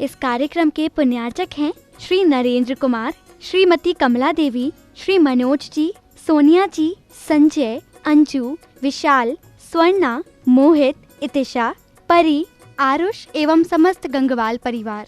इस कार्यक्रम के पुण्यार्चक हैं श्री नरेंद्र कुमार, श्रीमती कमला देवी, श्री मनोज जी, सोनिया जी, संजय, अंजू, विशाल, स्वर्णा, मोहित, इतिशा, परी, आरुष एवं समस्त गंगवाल परिवार।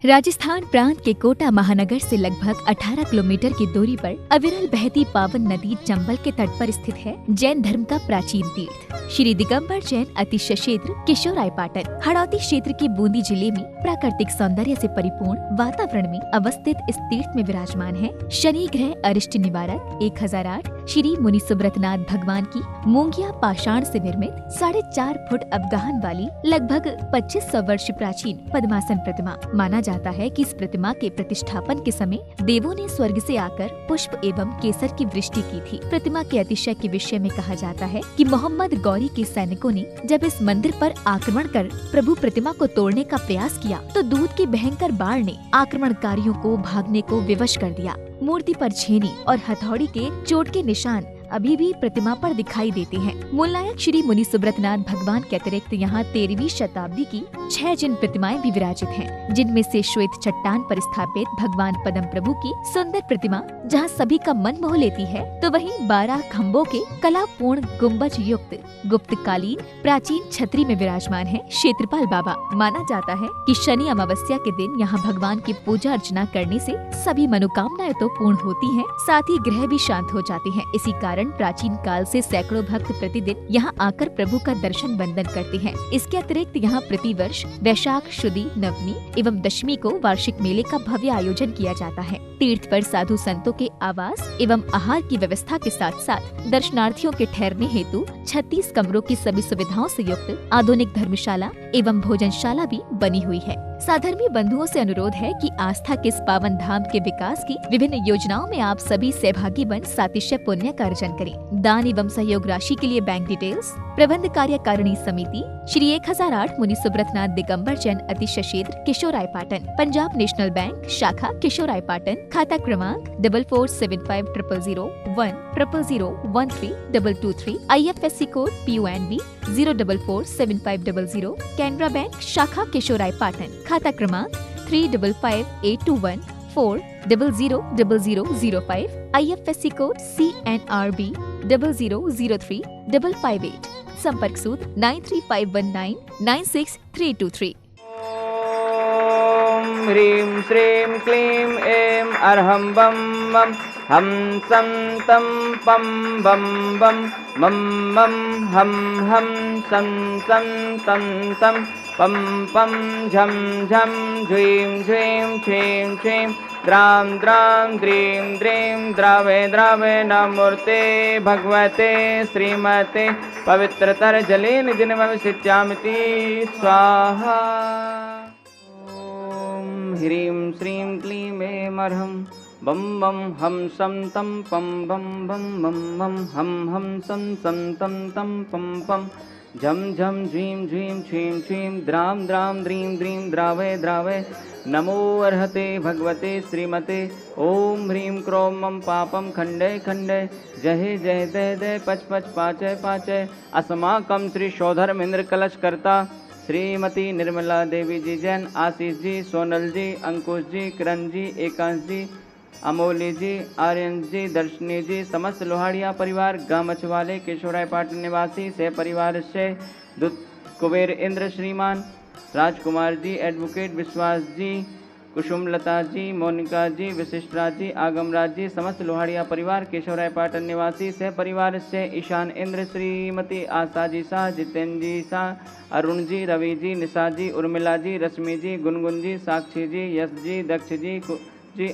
राजस्थान प्रांत के कोटा महानगर से लगभग 18 किलोमीटर की दूरी पर अविरल बहती पावन नदी चंबल के तट पर स्थित है जैन धर्म का प्राचीन तीर्थ श्री दिगंबर जैन अतिशय क्षेत्र किशोरायपाटन। हड़ौती क्षेत्र के बूंदी जिले में प्राकृतिक सौंदर्य से परिपूर्ण वातावरण में अवस्थित इस तीर्थ में विराजमान है शनि ग्रह अरिष्ट निवारक 1008 श्री मुनि सुब्रतनाथ भगवान की मूंगिया पाषाण से निर्मित 4.5 फुट अवगाहन वाली लगभग 2500 वर्ष प्राचीन पद्मासन प्रतिमा। माना जाता है कि इस प्रतिमा के प्रतिष्ठापन के समय देवों ने स्वर्ग से आकर पुष्प एवं केसर की वृष्टि की थी। प्रतिमा के अतिशय के विषय में कहा जाता है कि मोहम्मद गौरी के सैनिकों ने जब इस मंदिर पर आक्रमण कर प्रभु प्रतिमा को तोड़ने का प्रयास किया तो दूध की भयंकर बाढ़ ने आक्रमणकारियों को भागने को विवश कर दिया। मूर्ति पर छेनी और हथौड़ी के चोट के निशान अभी भी प्रतिमा पर दिखाई देते हैं। मूलनायक श्री मुनि सुब्रतनाथ भगवान के अतिरिक्त यहाँ 13वीं शताब्दी की 6 जिन प्रतिमाएं भी विराजित हैं, जिनमें से श्वेत चट्टान पर स्थापित भगवान पद्म प्रभु की सुंदर प्रतिमा जहाँ सभी का मन मोह लेती है, तो वहीं 12 खम्भों के कलापूर्ण गुम्बज युक्त गुप्तकालीन प्राचीन छतरी में विराजमान है क्षेत्रपाल बाबा। माना जाता है कि शनि अमावस्या के दिन यहाँ भगवान की पूजा अर्चना करने से सभी मनोकामनाएं तो पूर्ण होती हैं, साथ ही ग्रह भी शांत हो जाते हैं। इसी कारण प्राचीन काल से सैकड़ों भक्त प्रतिदिन यहाँ आकर प्रभु का दर्शन वंदन करते हैं। इसके अतिरिक्त यहाँ प्रतिवर्ष वैशाख शुदी नवमी एवं दशमी को वार्षिक मेले का भव्य आयोजन किया जाता है। तीर्थ पर साधु संतों के आवास एवं आहार की व्यवस्था के साथ साथ दर्शनार्थियों के ठहरने हेतु 36 कमरों की सभी सुविधाओं से युक्त आधुनिक धर्मशाला एवं भोजनशाला भी बनी हुई है। साधर्मी बंधुओं से अनुरोध है कि आस्था के इस पावन धाम के विकास की विभिन्न योजनाओं में आप सभी सहभागी बन सातिशय पुण्य का अर्जन करें। दान एवं सहयोग राशि के लिए बैंक डिटेल्स प्रबंध कार्यकारिणी समिति श्री 1008 मुनि सुब्रतनाथ दिगंबर जैन अतिशय क्षेत्र किशोरायपाटन, पंजाब नेशनल बैंक शाखा किशोरायपाटन, खाता क्रमांक 4475000100132223, IFSC code PUNB 0447500, Canara bank शाखा किशोरायपाटन, खाता क्रमांक 355821400005, IFSC कोड CNRB 0003558, संपर्क सूत्र 9351996323। ह्रीं श्रीं क्लीं ऐं अर्हं बम बम हम सं तं पं बम बम मम मम हम सं तं तं पम पम झम झम झ्वीं झ्वीं छ्वीं छ्वीं द्रां द्रां द्रीं द्रीं द्रावे द्रावे नमूर्ते भगवते श्रीमते पवित्रतर जलेन जिनमविषिच्यामिति स्वाहा। ह्रीं श्रीं क्लीं ऐं अर्हं बम बम हम सं तं पं बम बम मम मम हम सं तं तं पम पम झम झम झ्वीं झ्वीं छ्वीं छ्वीं द्रां द्रां द्रीं द्रीं द्रावे द्रावे नमो अर्हते भगवते श्रीमते। ओम ह्रीं क्रों मम पापम खंडे खंडे जय जय दय दय पच पच पाचय पाचय। अस्माकं श्री शोधर्मेंद्र कलश करता श्रीमती निर्मला देवी जी जैन, आशीष जी, सोनल जी, अंकुश जी, किरण जी, एकांश जी, अमोली जी, आर्यन जी, दर्शनी जी, समस्त लोहाड़िया परिवार, गामचवाले किशोरायपाटन निवासी से परिवार से दूत कुबेर इंद्र श्रीमान, राजकुमार जी, एडवोकेट विश्वास जी, कुसुमलता जी, मोनिका जी, विशिष्टराज जी, आगमराज जी, समस्त लोहाड़िया परिवार किशोरायपाटन निवासी से परिवार से ईशान इंद्र, श्रीमती आशा जी शाह, जितेंद्र जी शाह, अरुण जी, रवि जी, निशा जी, उर्मिला जी, रश्मि जी, गुनगुन जी, साक्षी जी, यश जी, दक्ष जी,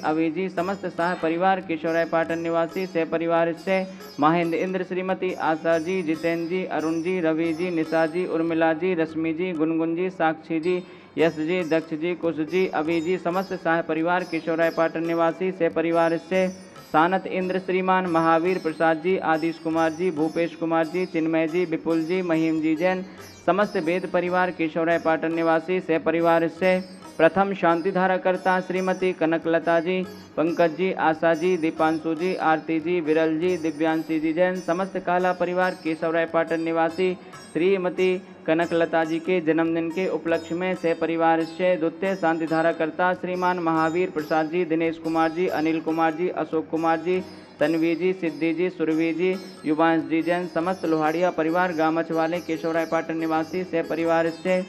अवि जी, समस्त शाह परिवार किशोरायपाटन निवासी से परिवार से महेंद्र इंद्र, श्रीमती आशा जी, जितेंद्र जी, अरुण जी, रवि जी, निशा जी, उर्मिला जी, रश्मि जी, गुनगुन जी, साक्षी जी, यश जी, दक्ष जी, कुश जी, अवि जी, समस्त शाह परिवार किशोरायपाटन निवासी से परिवार से सानत इंद्र श्रीमान, महावीर प्रसाद जी, आदिश कुमार जी, भूपेश कुमार जी, चिन्मय जी, विपुल जी, महिम जी जैन, समस्त वेद परिवार किशोरायपाटन निवासी से परिवार से प्रथम शांतिधारा करता श्रीमती कनकलता जी, पंकज जी, आशा जी, दीपांशु जी, आरती जी, विरल जी, दिव्यांशी जी जैन, समस्त काला परिवार, केशवराय पाटन निवासी श्रीमती कनकलता जी के जन्मदिन के उपलक्ष्य में सह परिवार से द्वितीय शांतिधारा करता श्रीमान महावीर प्रसाद जी, दिनेश कुमार जी, अनिल कुमार जी, अशोक कुमार जी, तन्वी जी, सिद्धि जी, सुरभि जी, युवांश जी जैन, समस्त लोहाड़िया परिवार, गामच वाले, केशवराय पाटन निवासी सह परिवार से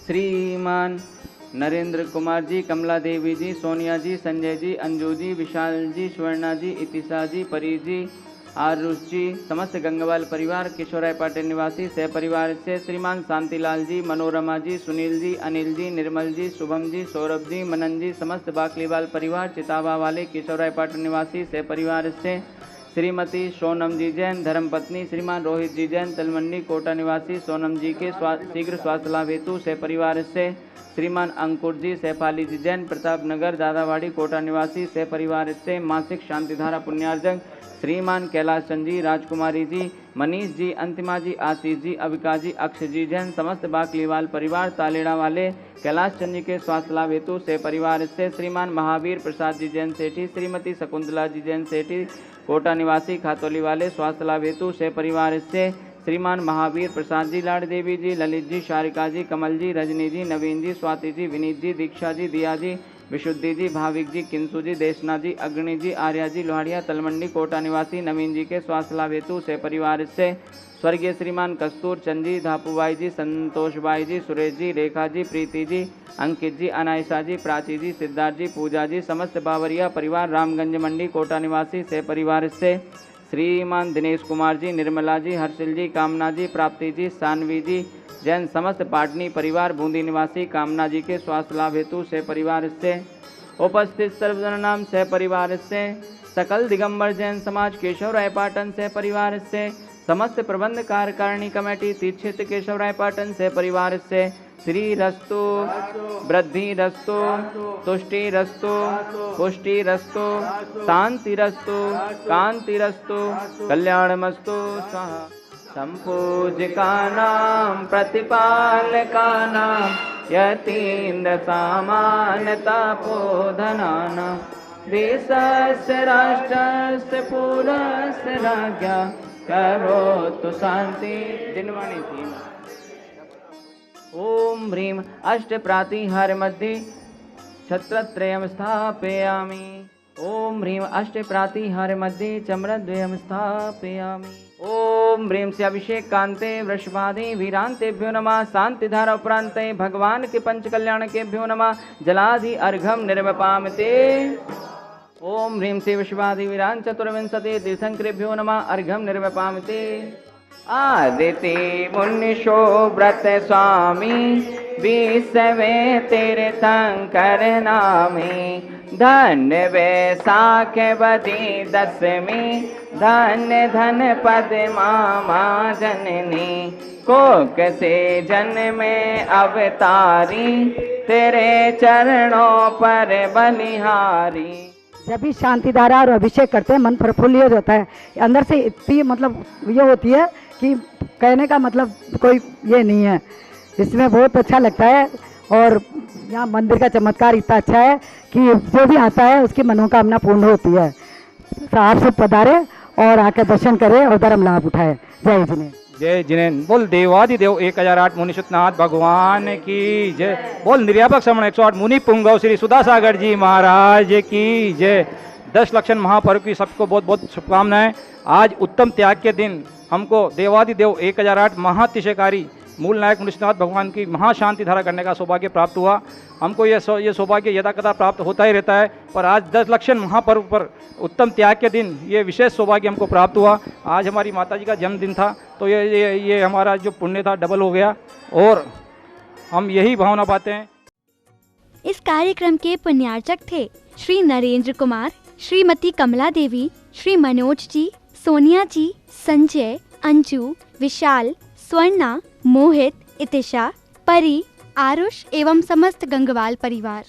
श्रीमान नरेंद्र कुमार जी, कमला देवी जी, सोनिया जी, संजय जी, अंजू जी, विशाल जी, स्वर्णा जी, इतिशा जी, परी जी, आरुष जी, समस्त गंगवाल परिवार, किशोराय पाटिल निवासी सह परिवार से श्रीमान शांतिलाल जी, मनोरमा जी, सुनील जी, अनिल जी, निर्मल जी, शुभम जी, सौरभ जी, मनन जी, समस्त बाकलीवाल परिवार, चितावा वाले, किशोराय पाटिल निवासी सह परिवार से श्रीमती सोनम जी जैन, धर्मपत्नी श्रीमान रोहित जी जैन, तलमंडी कोटा निवासी सोनम जी के शीघ्र स्वास्थ्य लाभ हेतु सह परिवार से श्रीमान अंकुर जी, सैफाली जी जैन, प्रताप नगर दादावाड़ी कोटा निवासी सह परिवार से मासिक शांतिधारा पुण्यार्जक श्रीमान कैलाश चंद जी, राजकुमारी जी, मनीष जी, अंतिमा जी, आशीष जी, अविका जी, अक्षय जी जैन, समस्त बाकलीवाल परिवार, तालेड़ा वाले कैलाश चंद जी के स्वास्थ्य लाभ हेतु से परिवार से श्रीमान महावीर प्रसाद जी जैन सेठी, श्रीमती शकुंतला जी जैन सेठी, कोटा निवासी खातोली वाले स्वास्थ्य लाभ हेतु से परिवार से श्रीमान महावीर प्रसाद जी, लाड़ देवी जी, ललित जी, शारिका जी, कमल जी, रजनी जी, नवीन जी, स्वाति जी, विनीत जी, दीक्षा जी, दिया जी, विशुद्धि जी, भाविक जी, किंसु जी, देशना जी, अग्नि जी, आर्या जी, लोहाड़िया तलमंडी कोटा निवासी नवीन जी के स्वास्थ्य लाभ हेतु से परिवार से स्वर्गीय श्रीमान कस्तूर चंद जी, धापूबाई जी, संतोषबाई जी, सुरेश जी, रेखा जी, प्रीति जी, अंकित जी, अनायसा जी, प्राची जी, सिद्धार्थ जी, पूजा जी, समस्त बावरिया परिवार, रामगंज मंडी कोटा निवासी से परिवार से श्रीमान दिनेश कुमार जी, निर्मला जी, हर्षिल जी, कामना जी, प्राप्ति जी, सानवी जी जैन, समस्त पाटनी परिवार, बूंदी निवासी कामना जी के स्वास्थ्य लाभ हेतु से परिवार से उपस्थित सर्वजन नाम से परिवार से सकल दिगंबर जैन समाज केशवराय पाटन से परिवार से समस्त प्रबंध कार्यकारिणी कमेटी तीर्थ क्षेत्र केशवराय पाटन से परिवार से श्री रस्तु, वृद्धि रस्तु, तुष्टि रस्तु, पुष्टि रस्तु, शांति रस्तु, कांति रस्तु, कल्याणमस्तु स्वाहा। संपूज्यकानां प्रतिपालकानां यतीन्द्र सामान्यतापोधनानां देशस्य राष्ट्रस्य पूरस्य राज्ञा करोतु शांति। दिनवाणी थी। ओम ह्रीं अष्टप्रातिहार मध्ये छत्रत्रयं स्थापयामि। ओम ह्रीं अष्टप्रातिहार मध्ये चम्रद्वयं स्थापयामि। ओम ह्रीं से अभिषेक कांते वृषभादि वीरांतेभ्यो नमः। शांतिधारा उपरांते भगवान के पंच कल्याण केभ्यो नमः। जलादि अर्घम निर्वपामते। ओम ह्रीं से वृषभादि वीरां चतुर्विंशति तीर्थंकरेभ्यो नमः। अर्घम निर्वपामते। आदिति मुनिशो व्रत स्वामी विश्वे तीर्थंकर नामी। धन्य वैशाख बदी दशमी धन्य धन पद मामा जननी। कोक से जन्मे अवतारी तेरे चरणों पर बलिहारी। जब भी शांतिधारा और अभिषेक करते हैं मन प्रफुल्लित हो जाता है। अंदर से इतनी मतलब ये होती है कि कहने का मतलब कोई ये नहीं है। इसमें बहुत अच्छा लगता है और यहाँ मंदिर का चमत्कार इतना अच्छा है कि जो भी आता है उसकी मनोकामना पूर्ण होती है। आप सब पधारे और आकर दर्शन करें और धर्म लाभ उठाए। जय जिनेन्द्र। जय जिनेन्द्र। बोल देवादिदेव 1008 मुनिषुतनाथ भगवान की जय। बोल निर्यापक श्रमण 108 मुनि पुंगव श्री सुधासागर जी महाराज की जय। 10 लक्षण महापर्व की सबको बहुत बहुत शुभकामनाएं। आज उत्तम त्याग के दिन हमको देवादिदेव 1008 महातिशयकारी मूल नायक मुनिषुतनाथ भगवान की महाशांति धारा करने का सौभाग्य प्राप्त हुआ। हमको ये सौभाग्य यथाकथा प्राप्त होता ही रहता है, पर आज 10 लक्षण महापर्व पर उत्तम त्याग के दिन ये विशेष सौभाग्य हमको प्राप्त हुआ। आज हमारी माताजी का जन्मदिन था, तो ये हमारा जो पुण्य था डबल हो गया और हम यही भावना पाते हैं। इस कार्यक्रम के पुण्यार्चक थे श्री नरेंद्र कुमार, श्रीमती कमला देवी, श्री मनोज जी, सोनिया जी, संजय, अंजू, विशाल, स्वर्णा, मोहित, इतिशा, परी, आरुष एवं समस्त गंगवाल परिवार।